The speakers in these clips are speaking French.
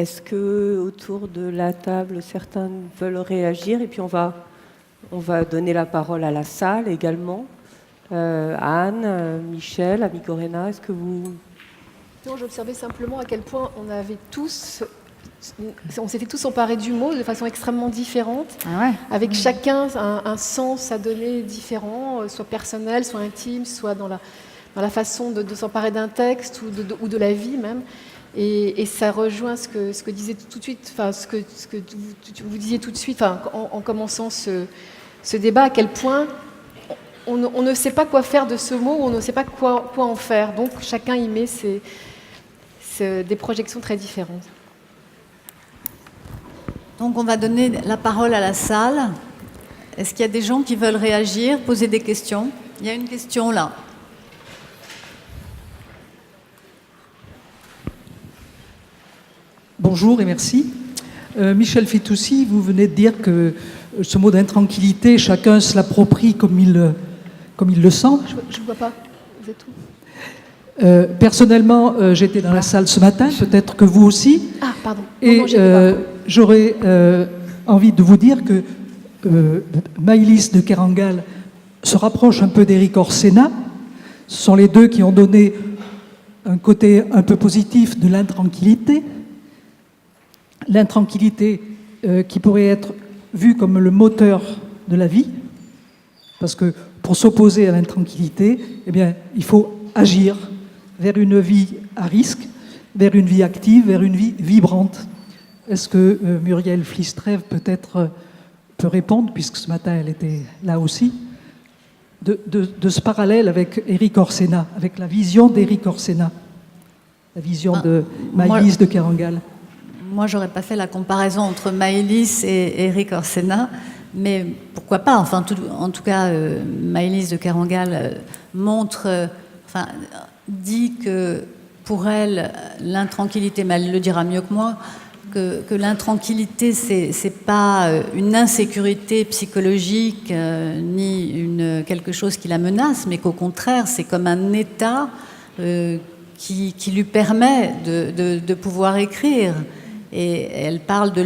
Est-ce que autour de la table, certains veulent réagir? Et puis on va donner la parole à la salle également. Anne, Michel, Amigorena, est-ce que vous... Non, j'observais simplement à quel point on s'était tous emparés du mot de façon extrêmement différente, avec chacun un sens à donner différent, soit personnel, soit intime, soit dans la façon de s'emparer d'un texte ou de la vie même. Et ça rejoint ce que disait tout de suite, enfin ce que vous disiez tout de suite, en commençant ce débat, à quel point on ne sait pas quoi faire de ce mot, on ne sait pas quoi en faire. Donc chacun y met des projections très différentes. Donc on va donner la parole à la salle. Est-ce qu'il y a des gens qui veulent réagir, poser des questions? Il y a une question là. Bonjour et merci. Michel Fitoussi, vous venez de dire que ce mot d'intranquillité, chacun se l'approprie comme il le sent. Je ne vois pas, vous êtes où? Personnellement, j'étais dans la salle ce matin, peut-être que vous aussi. Ah, pardon. Et j'aurais envie de vous dire que Maëlys de Kerangal se rapproche un peu d'Éric Orsena. Ce sont les deux qui ont donné un côté un peu positif de l'intranquillité. L'intranquillité qui pourrait être vue comme le moteur de la vie, parce que pour s'opposer à l'intranquillité, eh bien, il faut agir vers une vie à risque, vers une vie active, vers une vie vibrante. Est-ce que Muriel Flistrève peut-être peut répondre, puisque ce matin elle était là aussi, de ce parallèle avec Éric Orsena, avec la vision d'Éric Orsena, la vision de Maëlys de Kerangal? Moi, j'aurais pas fait la comparaison entre Maëlys et Éric Orsena, mais pourquoi pas? Enfin, en tout cas, Maëlys de Kerangal dit que pour elle, l'intranquillité, mais elle le dira mieux que moi, que l'intranquillité, c'est pas une insécurité psychologique ni quelque chose qui la menace, mais qu'au contraire, c'est comme un état qui lui permet de pouvoir écrire. Et elle parle de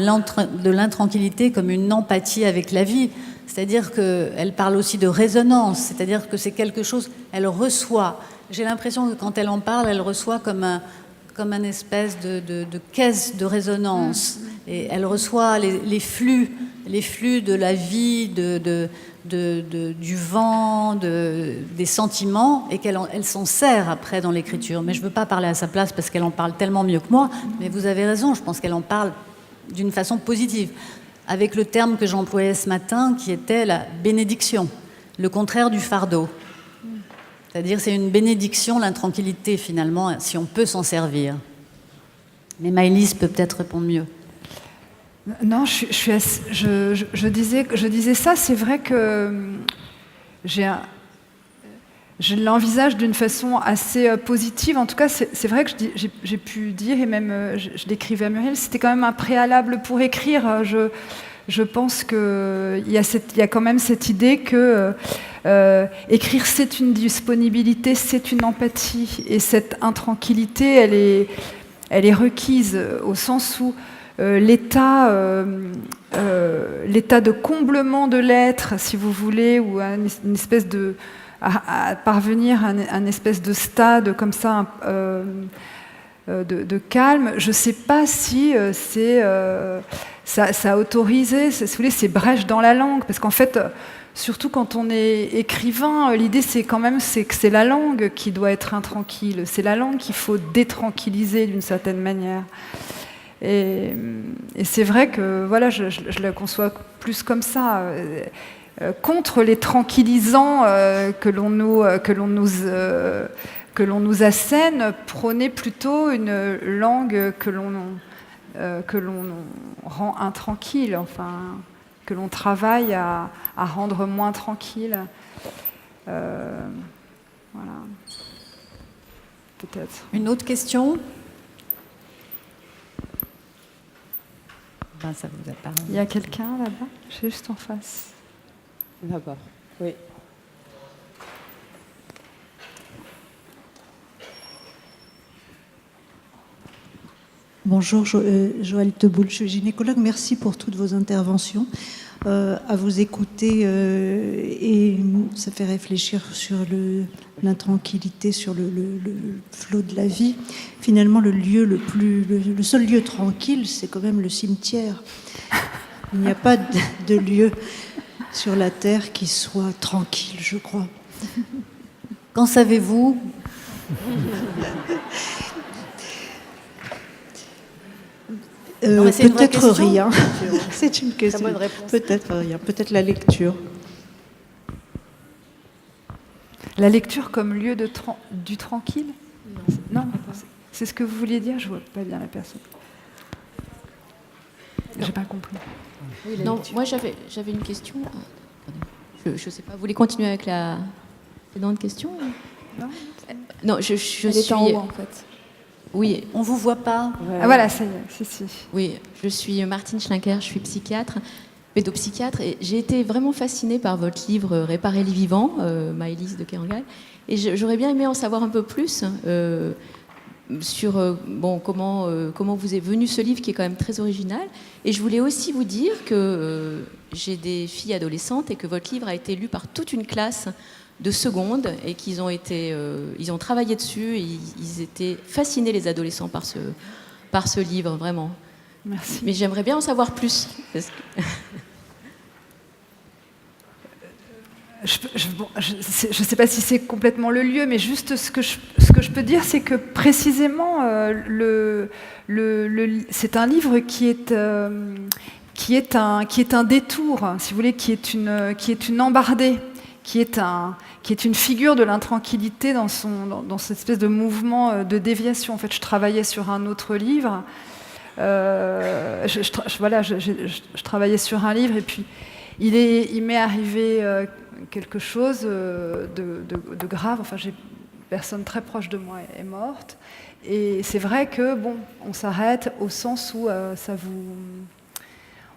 l'intranquillité comme une empathie avec la vie. C'est-à-dire qu'elle parle aussi de résonance, c'est-à-dire que c'est quelque chose, elle reçoit. J'ai l'impression que quand elle en parle, elle reçoit comme un espèce de caisse de résonance. Et elle reçoit les flux de la vie, du vent, des sentiments, et qu'elle s'en sert après dans l'écriture. Mais je ne veux pas parler à sa place parce qu'elle en parle tellement mieux que moi, mais vous avez raison, je pense qu'elle en parle d'une façon positive, avec le terme que j'employais ce matin, qui était la bénédiction, le contraire du fardeau. C'est-à-dire c'est une bénédiction, l'intranquillité, finalement, si on peut s'en servir. Mais Maëlys peut peut-être répondre mieux. Non, je disais ça, c'est vrai que je l'envisage d'une façon assez positive. En tout cas, c'est vrai que j'ai pu dire, et même je l'écrivais à Muriel, c'était quand même un préalable pour écrire. Je pense qu'il y a quand même cette idée que écrire, c'est une disponibilité, c'est une empathie. Et cette intranquillité, elle est requise au sens où l'état de comblement de l'être, si vous voulez, ou une espèce de... à parvenir à un espèce de stade comme ça, de calme. Je ne sais pas si ça a autorisé, si vous voulez, ces brèches dans la langue, parce qu'en fait, surtout quand on est écrivain, l'idée c'est que c'est la langue qui doit être intranquille, c'est la langue qu'il faut détranquilliser d'une certaine manière. Et c'est vrai que voilà, je la conçois plus comme ça, contre les tranquillisants que l'on nous assène, prôner plutôt une langue que l'on rend intranquille, enfin, que l'on travaille à rendre moins tranquille. Voilà. Peut-être. Une autre question? Ça vous a parlé. Il y a quelqu'un là-bas? Juste en face. Là-bas, oui. Bonjour, Joëlle Teboul, je suis gynécologue. Merci pour toutes vos interventions. À vous écouter, et ça fait réfléchir sur l'intranquillité, sur le flot de la vie. Finalement, le seul lieu tranquille, c'est quand même le cimetière. Il n'y a pas de lieu sur la terre qui soit tranquille, je crois. Qu'en savez-vous? Peut-être rien. C'est une question. Très bonne réponse. Peut-être rien. Peut-être la lecture. La lecture comme lieu du tranquille? Non. C'est ce que vous vouliez dire? Je vois pas bien la personne. J'ai pas compris. Oui, non, moi j'avais une question. Je sais pas. Vous voulez continuer avec la précédente question? Non, je suis en haut en fait. Oui, On ne vous voit pas. Ah voilà, ça y est. Si. oui, je suis Martine Schlinker, je suis psychiatre, pédopsychiatre, et j'ai été vraiment fascinée par votre livre Réparer les vivants, Maëlys de Kerangal, et j'aurais bien aimé en savoir un peu plus sur comment vous est venu ce livre qui est quand même très original. Et je voulais aussi vous dire que j'ai des filles adolescentes et que votre livre a été lu par toute une classe de seconde et qu'ils ont ils ont travaillé dessus et ils étaient fascinés, les adolescents, par ce livre, vraiment. Merci. Mais j'aimerais bien en savoir plus. Je ne sais pas si c'est complètement le lieu, mais juste ce que je peux dire, c'est que précisément, c'est un livre qui est un détour, si vous voulez, qui est une embardée, qui est une figure de l'intranquillité dans cette espèce de mouvement de déviation. En fait, je travaillais sur un autre livre. Je travaillais sur un livre et puis il m'est arrivé quelque chose de grave. Enfin, personne très proche de moi est morte. Et c'est vrai que on s'arrête au sens où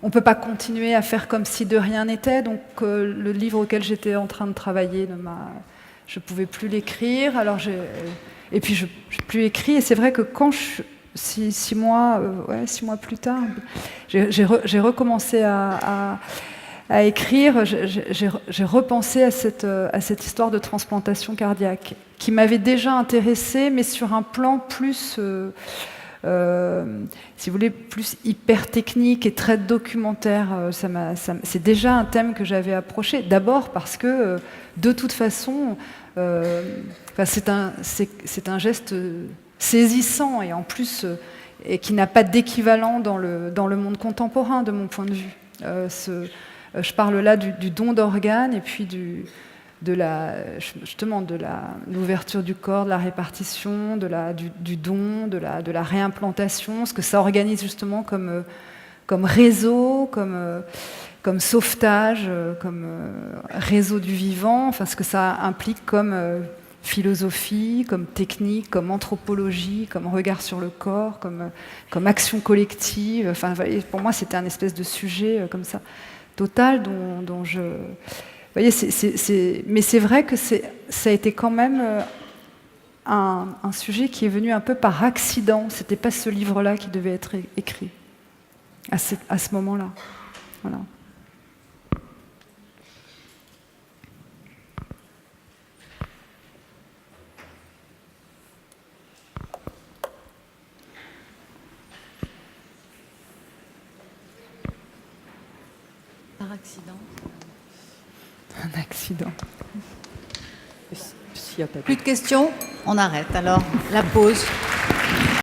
on ne peut pas continuer à faire comme si de rien n'était. Donc le livre auquel j'étais en train de travailler, je ne pouvais plus l'écrire. Et puis je n'ai plus écrit. Et c'est vrai que quand 6 mois plus tard, j'ai recommencé à écrire. J'ai repensé à cette histoire de transplantation cardiaque qui m'avait déjà intéressée, mais sur un plan plus... si vous voulez, plus hyper technique et très documentaire. C'est déjà un thème que j'avais approché. D'abord parce que, de toute façon, c'est un geste saisissant et en plus et qui n'a pas d'équivalent dans le monde contemporain, de mon point de vue. Je parle là du don d'organes et puis de l'ouverture du corps, de la répartition, du don, de la réimplantation, ce que ça organise justement comme réseau, comme sauvetage, comme réseau du vivant, enfin ce que ça implique comme philosophie, comme technique, comme anthropologie, comme regard sur le corps, comme action collective. Enfin, pour moi, c'était un espèce de sujet comme ça, total, dont je... Vous voyez, mais c'est vrai que ça a été quand même un sujet qui est venu un peu par accident. C'était pas ce livre-là qui devait être écrit à ce moment-là. Voilà. Par accident. Un accident. Plus de questions? On arrête alors. La pause.